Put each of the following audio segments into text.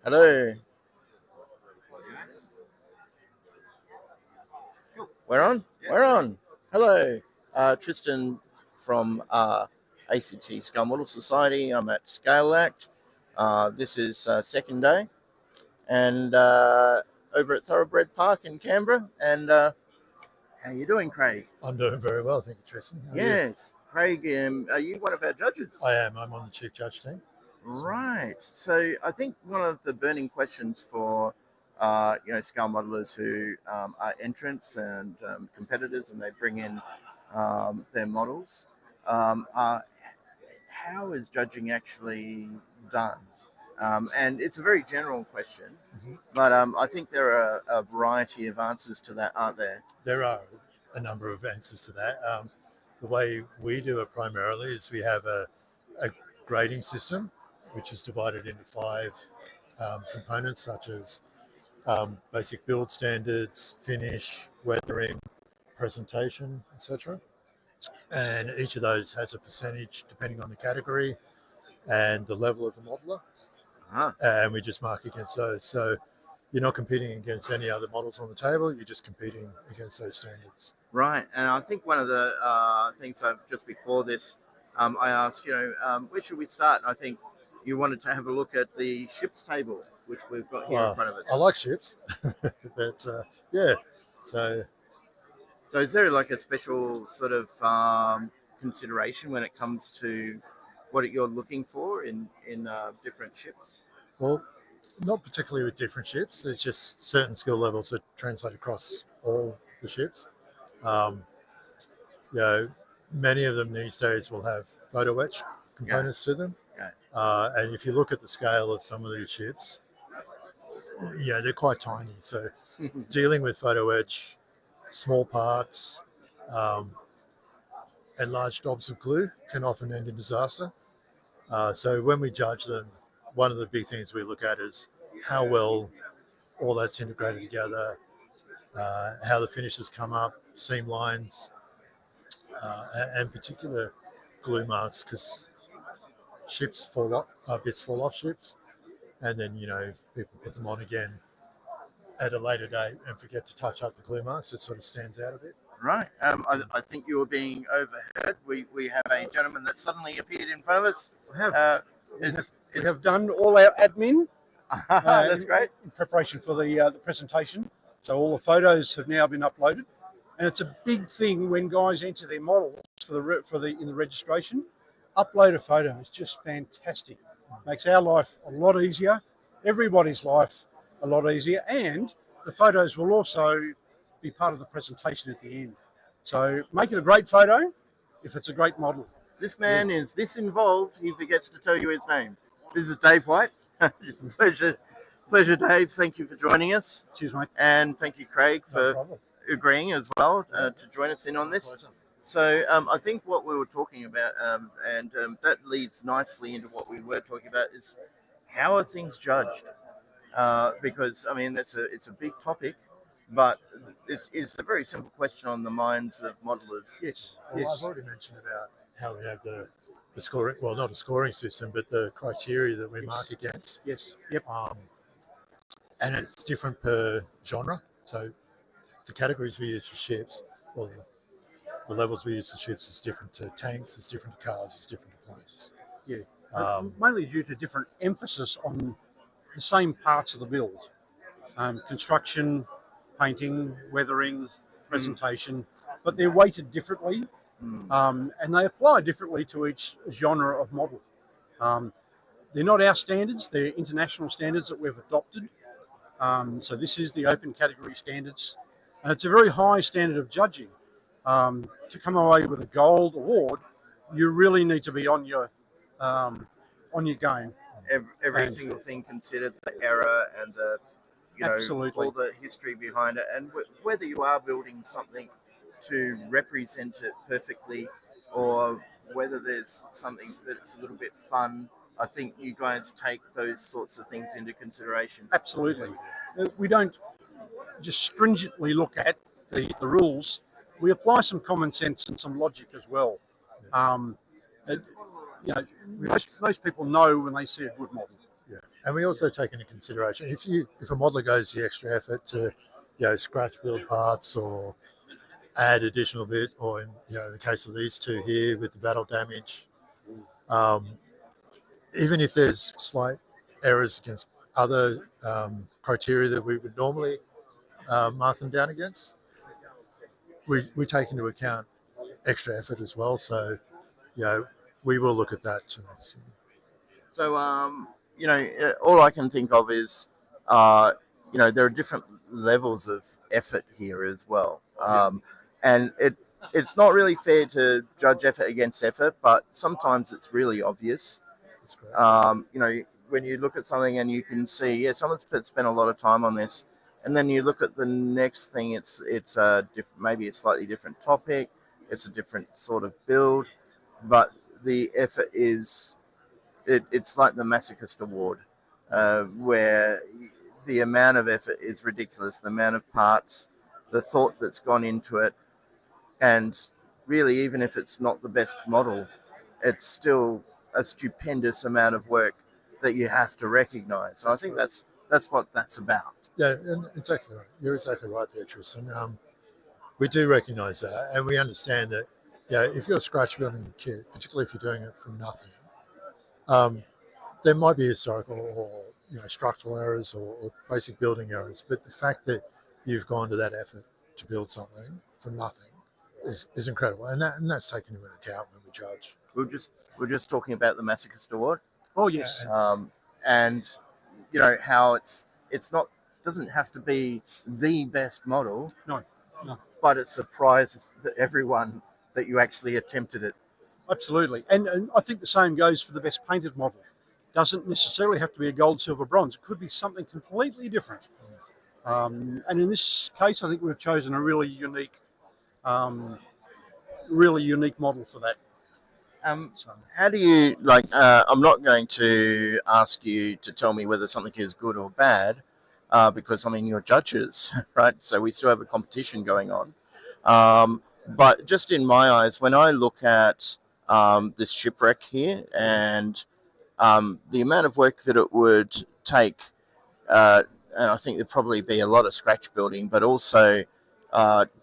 Hello. We're on? We're on. Hello. Tristan from ACT Scale Model Society. I'm at ScaleACT. This is second day. And over at Thoroughbred Park in Canberra. And how you doing, Craig? I'm doing very well, thank you, Tristan. How are you? Yes. Craig, are you one of our judges? I am. I'm on the Chief Judge team. Right. So I think one of the burning questions for scale modelers who are entrants and competitors, and they bring in their models, are how is judging actually done? And it's a very general question, but I think there are a variety of answers to that, aren't there? There are a number of answers to that. The way we do it primarily is we have a grading system, which is divided into 5 components, such as basic build standards, finish, weathering, presentation, etc. And each of those has a percentage depending on the category and the level of the modeler. And we just mark against those. So you're not competing against any other models on the table, you're just competing against those standards. Right, and I think one of the things just before this, I asked, where should we start? And I think you wanted to have a look at the ships table, which we've got here in front of us. I like ships, but yeah. So is there like a special sort of consideration when it comes to what you're looking for in different ships? Well, not particularly with different ships. It's just certain skill levels that translate across all the ships. Many of them these days will have photo etch components to them. And if you look at the scale of some of these ships, they're quite tiny. So dealing with photo etch, small parts, and large dobs of glue can often end in disaster. So when we judge them, one of the big things we look at is how well all that's integrated together, how the finishes come up, seam lines, and particular glue marks, because ships fall off, bits fall off ships, and then people put them on again at a later date and forget to touch up the glue marks. It sort of stands out a bit. Right. I think you were being overheard. We have a gentleman that suddenly appeared in front of us. We have done all our admin. That's great. In preparation for the presentation. So all the photos have now been uploaded, and it's a big thing when guys enter their models in the registration. Upload a photo. It's just fantastic. Makes our life a lot easier, everybody's life a lot easier, and the photos will also be part of the presentation at the end. So make it a great photo if it's a great model. This man is this involved, he forgets to tell you his name. This is Dave White. Pleasure, Dave. Thank you for joining us. Cheers, mate. And thank you, Craig, for agreeing as well to join us in on this. So I think what we were talking about, and that leads nicely into what we were talking about, is how are things judged? Because, I mean, it's a big topic, but it's a very simple question on the minds of modelers. Yes. Well, I've already mentioned about how we have the scoring, well, not a scoring system, but the criteria that we mark against. Yes. Yep. And it's different per genre. So the categories we use for ships, or the levels we use for ships, is different to tanks, it's different to cars, it's different to planes. Yeah. Mainly due to different emphasis on the same parts of the build. Construction, painting, weathering, presentation, but they're weighted differently. And they apply differently to each genre of model. They're not our standards, they're international standards that we've adopted. So this is the open category standards, and it's a very high standard of judging. To come away with a gold award, you really need to be on your game. Every single thing considered, the error and the Absolutely. all the history behind it, and whether you are building something to represent it perfectly, or whether there's something that's a little bit fun. I think you guys take those sorts of things into consideration. Absolutely. We don't just stringently look at the rules. We apply some common sense and some logic as well. Most people know when they see a good model. Yeah. And we also take into consideration if a modeler goes the extra effort to, scratch build parts or add additional bit, or in the case of these two here with the battle damage, even if there's slight errors against other criteria that we would normally mark them down against, we take into account extra effort as well. So, we will look at that too. So, all I can think of is, there are different levels of effort here as well. And it's not really fair to judge effort against effort, but sometimes it's really obvious. That's great. When you look at something and you can see, yeah, someone's spent a lot of time on this, and then you look at the next thing, it's maybe a slightly different topic, it's a different sort of build, but the effort is, it's like the Masochist Award, where the amount of effort is ridiculous, the amount of parts, the thought that's gone into it, and really, even if it's not the best model, it's still a stupendous amount of work that you have to recognise. So I think that's what that's about. Yeah, and exactly right. You're exactly right there, Tristan. We do recognise that, and we understand that. If you're scratch building a kit, particularly if you're doing it from nothing, there might be historical or structural errors or basic building errors, but the fact that you've gone to that effort to build something from nothing is incredible, and that's taken into account when we judge. We're just talking about the Masochist Award. Oh yes. And how it's not, doesn't have to be the best model. No. But it surprises everyone that you actually attempted it. Absolutely, and I think the same goes for the best painted model. Doesn't necessarily have to be a gold, silver, bronze. It could be something completely different. And in this case, I think we've chosen a really unique model for that. How do you I'm not going to ask you to tell me whether something is good or bad, because you're judges, right? So we still have a competition going on. But just in my eyes, when I look at this shipwreck here and the amount of work that it would take, and I think there'd probably be a lot of scratch building, but also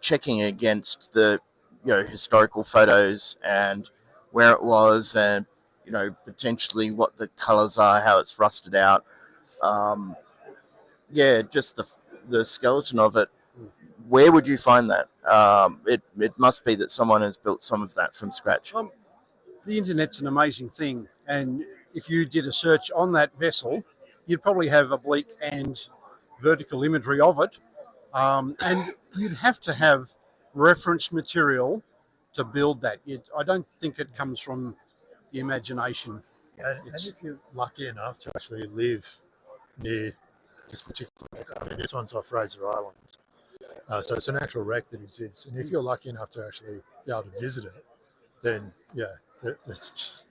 checking against the historical photos and where it was, and potentially what the colours are, how it's rusted out. Just the skeleton of it. Where would you find that? It must be that someone has built some of that from scratch. The internet's an amazing thing, and if you did a search on that vessel, you'd probably have oblique and vertical imagery of it, and you'd have to have reference material to build that. I don't think it comes from the imagination. And if you're lucky enough to actually live near this particular wreck, this one's off Fraser Island, so it's an actual wreck that exists. And if you're lucky enough to actually be able to visit it, then that's just.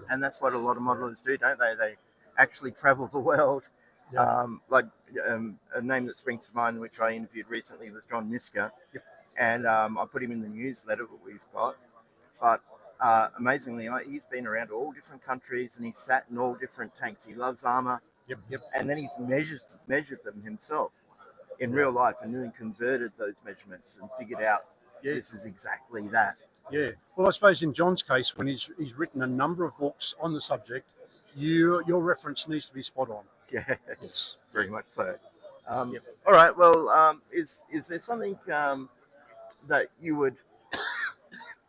Yeah. And that's what a lot of modelers do, don't they? They actually travel the world. Yeah. A name that springs to mind, which I interviewed recently, was John Niska. Yep. And I put him in the newsletter that we've got. But amazingly, he's been around all different countries, and he's sat in all different tanks. He loves armour. Yep. And then he's measured them himself in real life, and then converted those measurements and figured out this is exactly that. Yeah. Well, I suppose in John's case, when he's written a number of books on the subject, your reference needs to be spot on. Yeah. Yes. Very much so. All right. Well, is there something that you would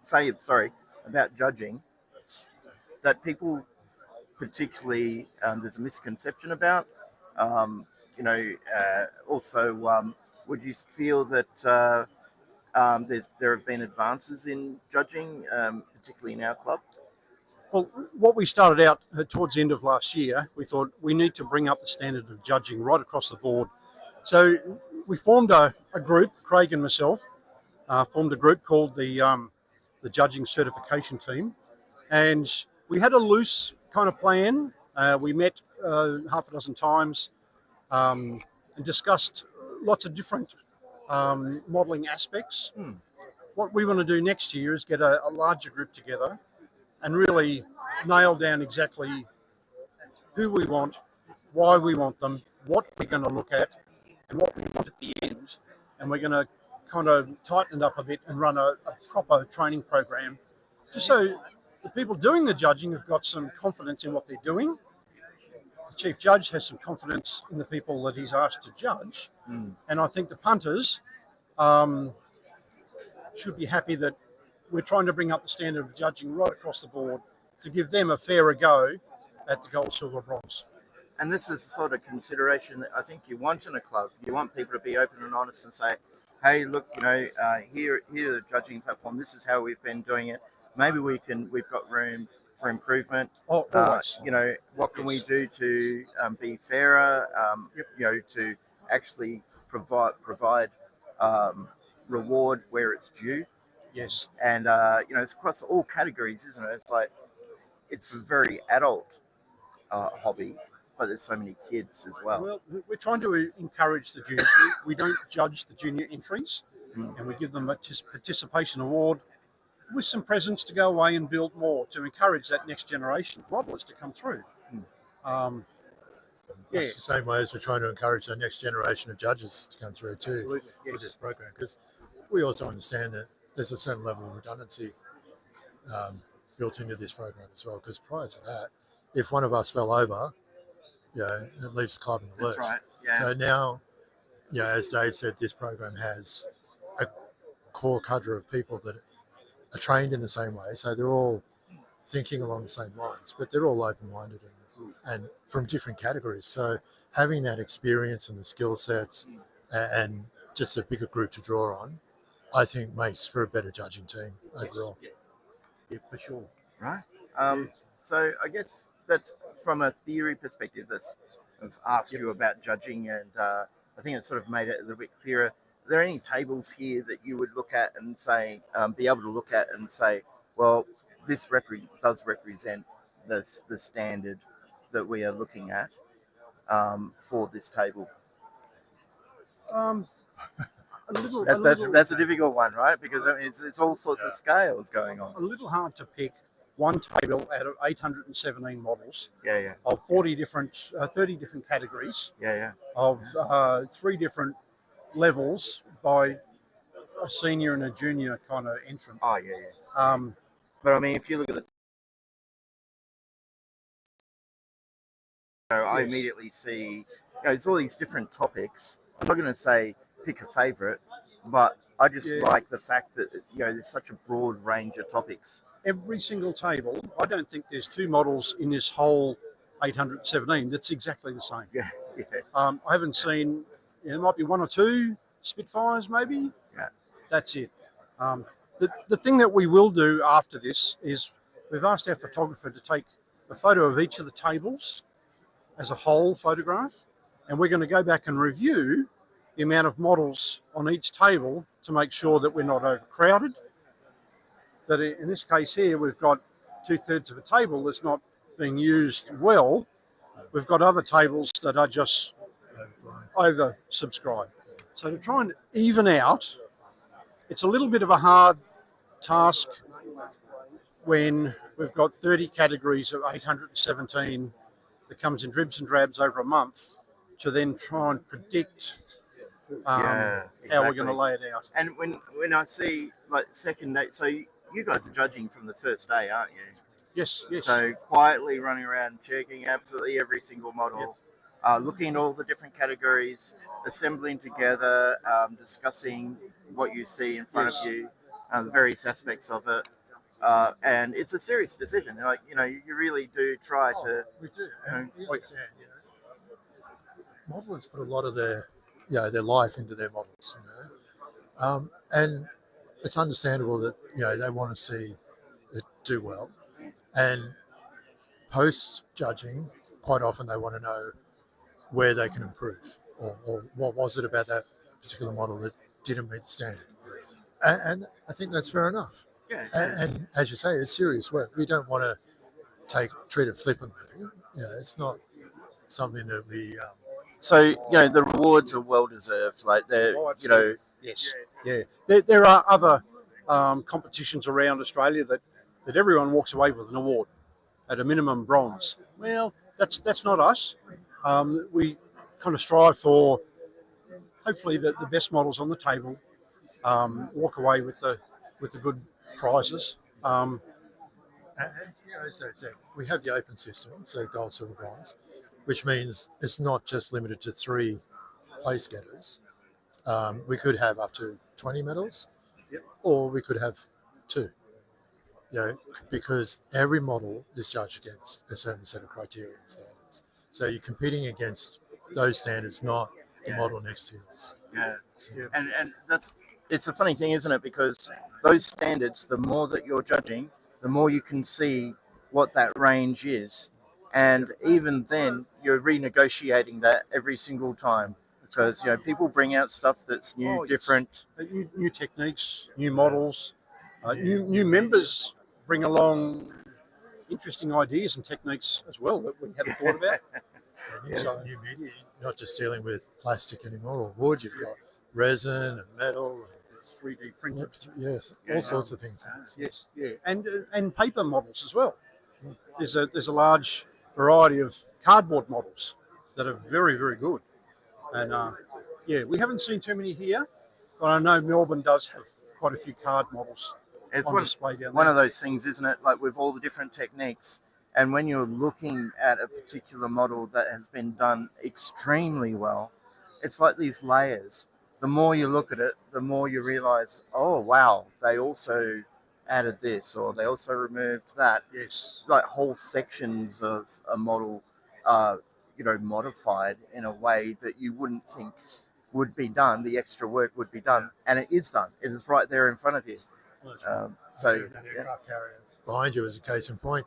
say, about judging that people particularly there's a misconception about? Also, would you feel that there have been advances in judging, particularly in our club? Well, what we started out towards the end of last year, we thought we need to bring up the standard of judging right across the board. So we formed a group, Craig and myself, formed a group called the Judging Certification Team. And we had a loose kind of plan. We met half a dozen times and discussed lots of different modelling aspects. What we want to do next year is get a larger group together and really nail down exactly who we want why we want them, what we're going to look at, and what we want at the end. And we're going to kind of tighten it up a bit and run a proper training program, just so the people doing the judging have got some confidence in what they're doing. The Chief Judge has some confidence in the people that he's asked to judge. And I think the punters should be happy that we're trying to bring up the standard of judging right across the board to give them a fairer go at the gold, silver, bronze. And this is the sort of consideration that I think you want in a club. You want people to be open and honest and say, hey, look, here the judging platform, this is how we've been doing it. Maybe we've got room for improvement. Always. What can we do to be fairer, to actually provide reward where it's due. Yes. And, it's across all categories, isn't it? It's like, it's a very adult hobby, but there's so many kids as well. Well, we're trying to encourage the juniors. We don't judge the junior entries, and we give them a participation award with some presents to go away and build more to encourage that next generation of modelers to come through. It's the same way as we're trying to encourage the next generation of judges to come through too. Absolutely. With this program, because we also understand that there's a certain level of redundancy built into this program as well. Because prior to that, if one of us fell over, it leaves the club in the lurch. That's right. Yeah. So now, as Dave said, this program has a core cadre of people that are trained in the same way. So they're all thinking along the same lines, but they're all open-minded and from different categories. So having that experience and the skill sets and just a bigger group to draw on, I think makes for a better judging team overall. Yeah, for sure. Right. So I guess that's from a theory perspective. I've asked you about judging, and I think it sort of made it a little bit clearer. Are there any tables here that you would look at and say, be able to look at and say, well, this does represent the standard that we are looking at for this table? That's a difficult one, right? Because I mean, it's all sorts of scales going on. A little hard to pick one table out of 817 models. Yeah. Of 30 different categories. Yeah. Of 3 different levels by a senior and a junior kind of entrant. Oh, yeah. But I mean, if you look at the, I immediately see, it's all these different topics. I'm not going to say pick a favorite, but I just like the fact that there's such a broad range of topics. Every single table, I don't think there's 2 models in this whole 817 that's exactly the same. Yeah. I haven't seen, there might be 1 or 2 Spitfires maybe. Yeah. That's it. The thing that we will do after this is we've asked our photographer to take a photo of each of the tables as a whole photograph, and we're going to go back and review the amount of models on each table to make sure that we're not overcrowded. That in this case here, we've got 2/3 of a table that's not being used well. We've got other tables that are just oversubscribed. So to try and even out, it's a little bit of a hard task when we've got 30 categories of 817 that comes in dribs and drabs over a month to then try and predict how we're going to lay it out. And when I see like second day, so you guys are judging from the first day, aren't you? Yes. So quietly running around, checking absolutely every single model, looking at all the different categories, assembling together, discussing what you see in front of you, the various aspects of it. And it's a serious decision. Like, you really do try to. We do. And we understand, modelers put a lot of their life into their models, and it's understandable that they want to see it do well. And post judging, quite often they want to know where they can improve, or what was it about that particular model that didn't meet the standard. And I think that's fair enough. Yeah. And as you say, it's serious work. We don't want to treat it flippantly. It's not something that we. So the rewards are well deserved. Like they're Yes. Yeah. There are other competitions around Australia that everyone walks away with an award at a minimum bronze. Well, that's not us. We kind of strive for hopefully the best models on the table. Walk away with the good prizes. And as I said, we have the open system, so gold, silver, bronze, which means it's not just limited to 3 place getters. We could have up to 20 medals, Yep. or we could have 2. Because every model is judged against a certain set of criteria and standards. So you're competing against those standards, not the model next to yours. Yeah. So, And it's a funny thing, isn't it? Because those standards, the more that you're judging, the more you can see what that range is, and even then you're renegotiating that every single time, because people bring out stuff that's new, Oh, yes. different. New techniques, new models, new members bring along interesting ideas and techniques as well that we hadn't thought about. and new media, not just dealing with plastic anymore or wood, you've got resin and metal. 3D printed. All sorts of things. Yes, yeah, and paper models as well. There's a large variety of cardboard models that are very, very good, and we haven't seen too many here, but I know Melbourne does have quite a few card models It's on one, display down there. one of those things, isn't it? Like with all the different techniques, and when you're looking at a particular model that has been done extremely well, it's like these layers. The more you look at it, the more you realize, oh wow, they also added this, or they also removed that. Yes, Like whole sections of a model, modified in a way that you wouldn't think would be done. The extra work would be done, and it is done. It is right there in front of you. Well, that's right. So That aircraft carrier behind you is a case in point.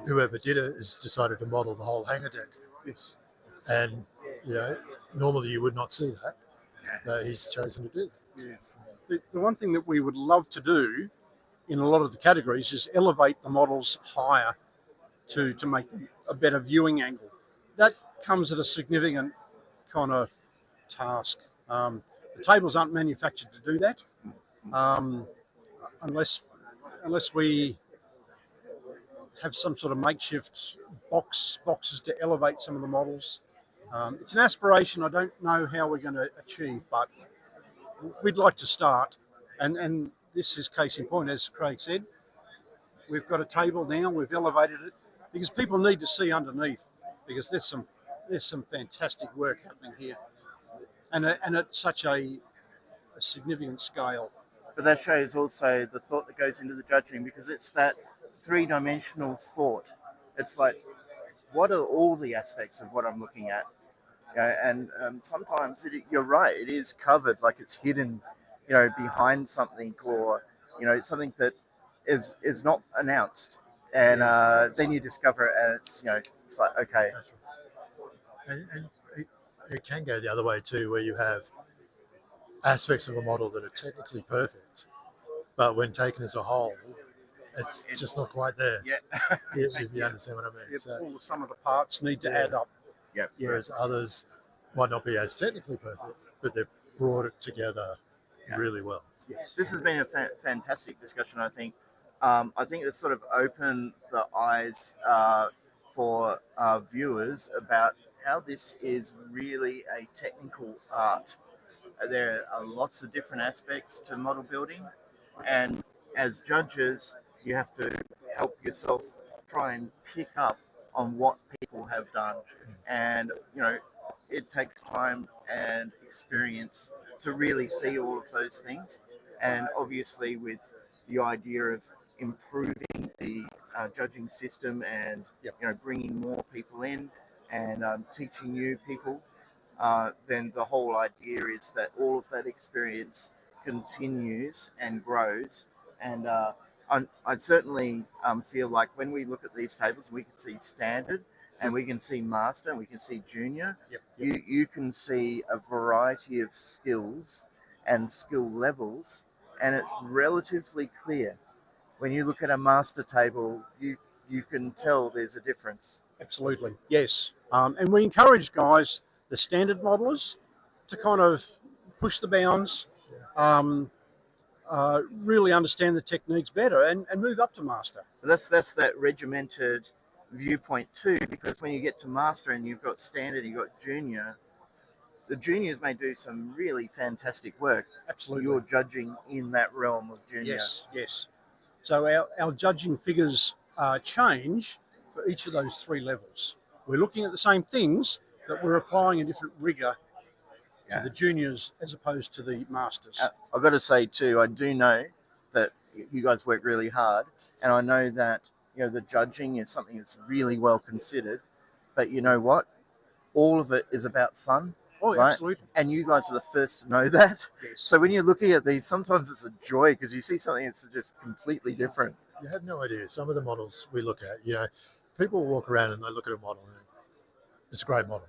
Whoever did it has decided to model the whole hangar deck, yes. and normally you would not see that, but he's chosen to do that. Yes. The one thing that we would love to do in a lot of the categories is elevate the models higher to make them a better viewing angle. That comes at a significant kind of task. The tables aren't manufactured to do that unless we have some sort of makeshift boxes to elevate some of the models. It's an aspiration I don't know how we're going to achieve, but we'd like to start. And this is case in point, as Craig said. We've got a table now, we've elevated it, because people need to see underneath, because there's some fantastic work happening here. And at such a significant scale. but that shows also the thought that goes into the judging, because it's that 3-dimensional thought. It's like, what are all the aspects of what I'm looking at? And sometimes you're right, it is covered, like it's hidden, behind something, or something that is not announced, and then you discover it, and it's like, okay. That's right. And it can go the other way too, where you have aspects of a model that are technically perfect, but when taken as a whole, it's just not quite there. Yeah. If you understand what I mean. So, All the sum of the parts need to add up. Yeah. whereas others might not be as technically perfect, but they've brought it together really well. Yes. This has been a fantastic discussion, I think. I think it's sort of opened the eyes for viewers about how this is really a technical art. There are lots of different aspects to model building, and as judges, you have to help yourself try and pick up on what people have done, and it takes time and experience to really see all of those things. And obviously, with the idea of improving the judging system, and bringing more people in, and teaching new people, then the whole idea is that all of that experience continues and grows. And I certainly feel like when we look at these tables, we can see standard, and we can see master, and we can see junior. You can see a variety of skills and skill levels, and it's relatively clear. When you look at a master table, you can tell there's a difference. Absolutely, yes. And we encourage guys, the standard modelers, to kind of push the bounds, really understand the techniques better, and move up to master. That's that regimented viewpoint too, because when you get to master and you've got standard, you've got junior, the juniors may do some really fantastic work. Absolutely. You're judging in that realm of junior. Yes, yes. So our judging figures change for each of those 3 levels. We're looking at the same things, but we're applying a different rigour to the juniors as opposed to the masters. I've got to say too, I do know that you guys work really hard, and I know that the judging is something that's really well considered. But you know what? All of it is about fun. Oh, right? absolutely. And you guys are the first to know that. Yes. So when you're looking at these, sometimes it's a joy because you see something that's just completely different. You have no idea. Some of the models we look at, people walk around and they look at a model and it's a great model.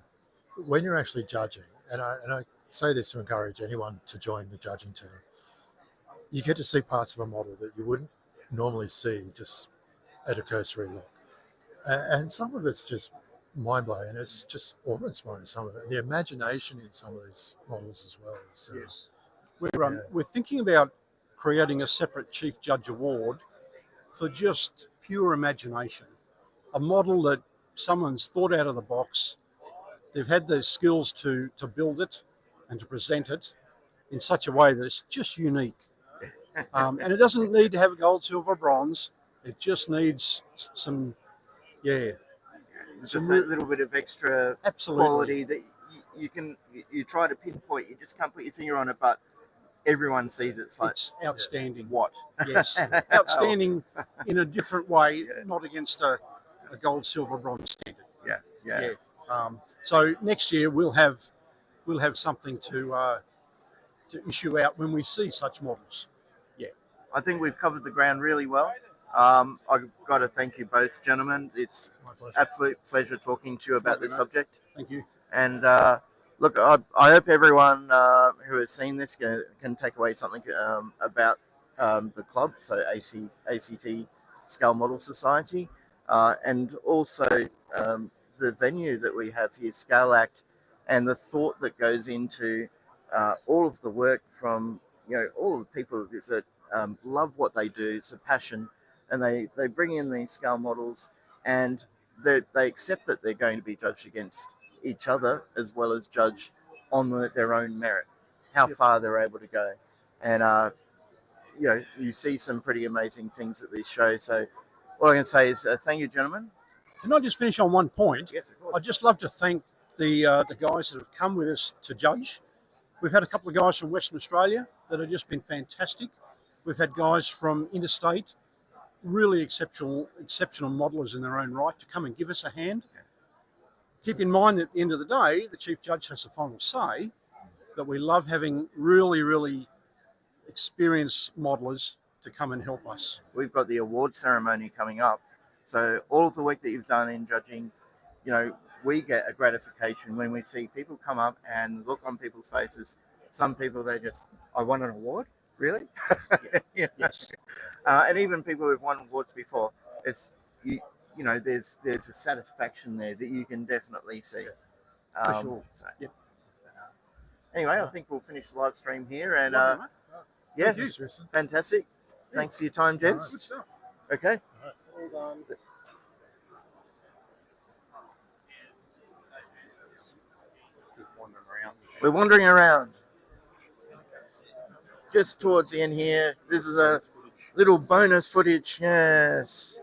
When you're actually judging, and I say this to encourage anyone to join the judging team, you get to see parts of a model that you wouldn't normally see just at a cursory look. And some of it's just mind-blowing, and it's just awe-inspiring, some of it. The imagination in some of these models as well. So, yes. We're thinking about creating a separate Chief Judge Award for just pure imagination. A model that someone's thought out of the box, they've had the skills to build it and to present it in such a way that it's just unique. And it doesn't need to have a gold, silver, bronze. It just needs some, just a little bit of extra absolutely quality that you try to pinpoint. You just can't put your finger on it, but everyone sees it. It's like, it's outstanding. What? Yes, outstanding in a different way, not against a gold, silver, bronze standard. Yeah. So next year we'll have something to issue out when we see such models. Yeah, I think we've covered the ground really well. I've got to thank you both, gentlemen. It's my pleasure. absolute pleasure talking to you about this subject. Thank you. And look, I hope everyone who has seen this can take away something about the club, so ACT Scale Model Society, and also the venue that we have here, ScaleACT, and the thought that goes into all of the work from all of the people that love what they do. It's a passion, and they bring in these scale models, and they accept that they're going to be judged against each other as well as judge on their own merit, how far they're able to go. And you see some pretty amazing things at these shows. So all I can say is thank you, gentlemen. Can I just finish on one point? Yes, of course. I'd just love to thank the guys that have come with us to judge. We've had a couple of guys from Western Australia that have just been fantastic. We've had guys from interstate, really exceptional modelers in their own right, to come and give us a hand. Keep in mind that at the end of the day, the Chief Judge has the final say, but we love having really, really experienced modelers to come and help us. We've got the award ceremony coming up. So all of the work that you've done in judging, we get a gratification when we see people come up and look on people's faces. Some people, I won an award? Really? Yes. And even people who've won awards before, it's, there's a satisfaction there that you can definitely see. For sure. So, Yep. Anyway, I think we'll finish the live stream here. And Thank you. fantastic. Thanks for your time, gents. Good stuff. Okay. Well done. We're wandering around. Just towards the end here. This is a little bonus footage. Yes.